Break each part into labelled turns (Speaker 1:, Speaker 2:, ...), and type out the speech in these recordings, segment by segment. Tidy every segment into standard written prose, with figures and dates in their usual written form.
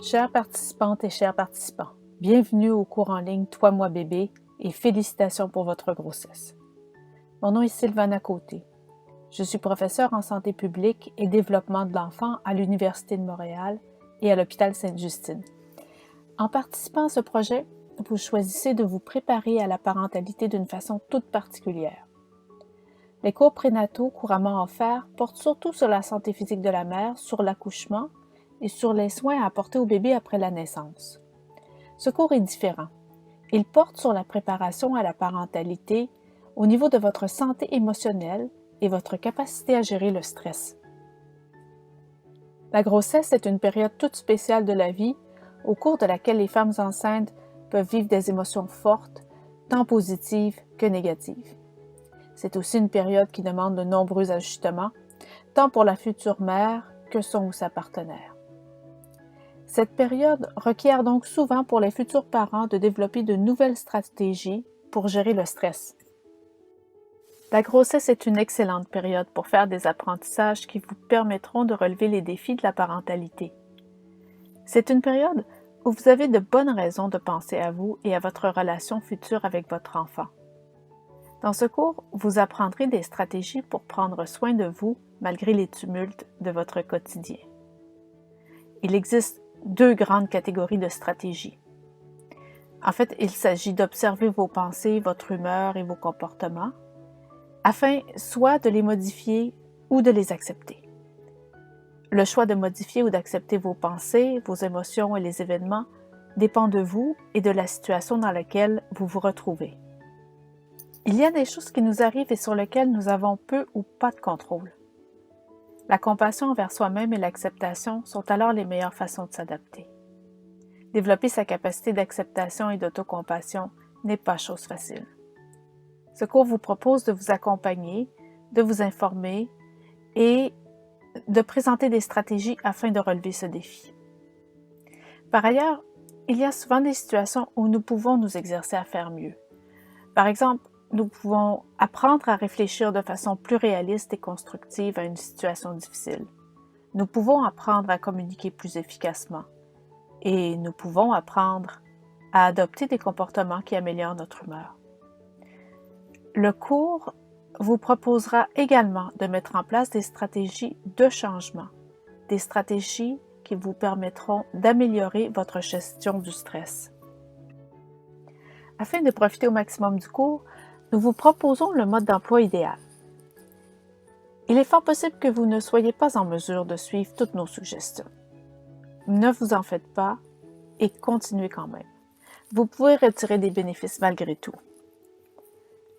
Speaker 1: Chères participantes et chers participants, bienvenue au cours en ligne Toi, moi, bébé et félicitations pour votre grossesse. Mon nom est Sylvana Côté. Je suis professeure en santé publique et développement de l'enfant à l'Université de Montréal et à l'hôpital Sainte-Justine. En participant à ce projet, vous choisissez de vous préparer à la parentalité d'une façon toute particulière. Les cours prénataux couramment offerts portent surtout sur la santé physique de la mère, sur l'accouchement et sur les soins à apporter au bébé après la naissance. Ce cours est différent. Il porte sur la préparation à la parentalité au niveau de votre santé émotionnelle et votre capacité à gérer le stress. La grossesse est une période toute spéciale de la vie au cours de laquelle les femmes enceintes peuvent vivre des émotions fortes, tant positives que négatives. C'est aussi une période qui demande de nombreux ajustements, tant pour la future mère que son ou sa partenaire. Cette période requiert donc souvent pour les futurs parents de développer de nouvelles stratégies pour gérer le stress. La grossesse est une excellente période pour faire des apprentissages qui vous permettront de relever les défis de la parentalité. C'est une période où vous avez de bonnes raisons de penser à vous et à votre relation future avec votre enfant. Dans ce cours, vous apprendrez des stratégies pour prendre soin de vous malgré les tumultes de votre quotidien. Il existe deux grandes catégories de stratégies. En fait, il s'agit d'observer vos pensées, votre humeur et vos comportements, afin soit de les modifier ou de les accepter. Le choix de modifier ou d'accepter vos pensées, vos émotions et les événements dépend de vous et de la situation dans laquelle vous vous retrouvez. Il y a des choses qui nous arrivent et sur lesquelles nous avons peu ou pas de contrôle. La compassion envers soi-même et l'acceptation sont alors les meilleures façons de s'adapter. Développer sa capacité d'acceptation et d'autocompassion n'est pas chose facile. Ce cours vous propose de vous accompagner, de vous informer et de présenter des stratégies afin de relever ce défi. Par ailleurs, il y a souvent des situations où nous pouvons nous exercer à faire mieux. Par exemple, nous pouvons apprendre à réfléchir de façon plus réaliste et constructive à une situation difficile. Nous pouvons apprendre à communiquer plus efficacement et nous pouvons apprendre à adopter des comportements qui améliorent notre humeur. Le cours vous proposera également de mettre en place des stratégies de changement, des stratégies qui vous permettront d'améliorer votre gestion du stress. Afin de profiter au maximum du cours, nous vous proposons le mode d'emploi idéal. Il est fort possible que vous ne soyez pas en mesure de suivre toutes nos suggestions. Ne vous en faites pas et continuez quand même. Vous pouvez retirer des bénéfices malgré tout.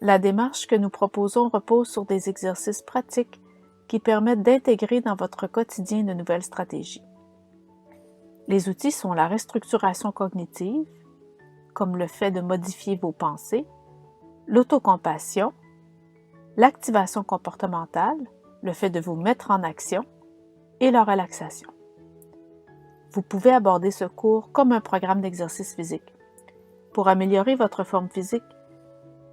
Speaker 1: La démarche que nous proposons repose sur des exercices pratiques qui permettent d'intégrer dans votre quotidien de nouvelles stratégies. Les outils sont la restructuration cognitive, comme le fait de modifier vos pensées, l'autocompassion, l'activation comportementale, le fait de vous mettre en action, et la relaxation. Vous pouvez aborder ce cours comme un programme d'exercice physique. Pour améliorer votre forme physique,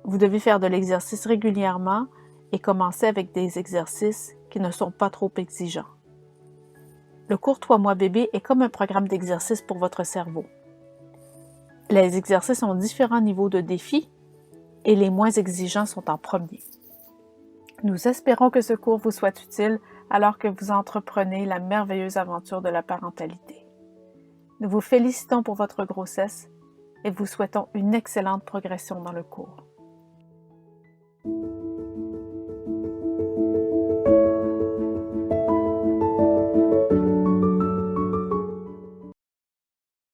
Speaker 1: vous devez faire de l'exercice régulièrement et commencer avec des exercices qui ne sont pas trop exigeants. Le cours Toi, moi, bébé est comme un programme d'exercice pour votre cerveau. Les exercices ont différents niveaux de défis et les moins exigeants sont en premier. Nous espérons que ce cours vous soit utile alors que vous entreprenez la merveilleuse aventure de la parentalité. Nous vous félicitons pour votre grossesse et vous souhaitons une excellente progression dans le cours.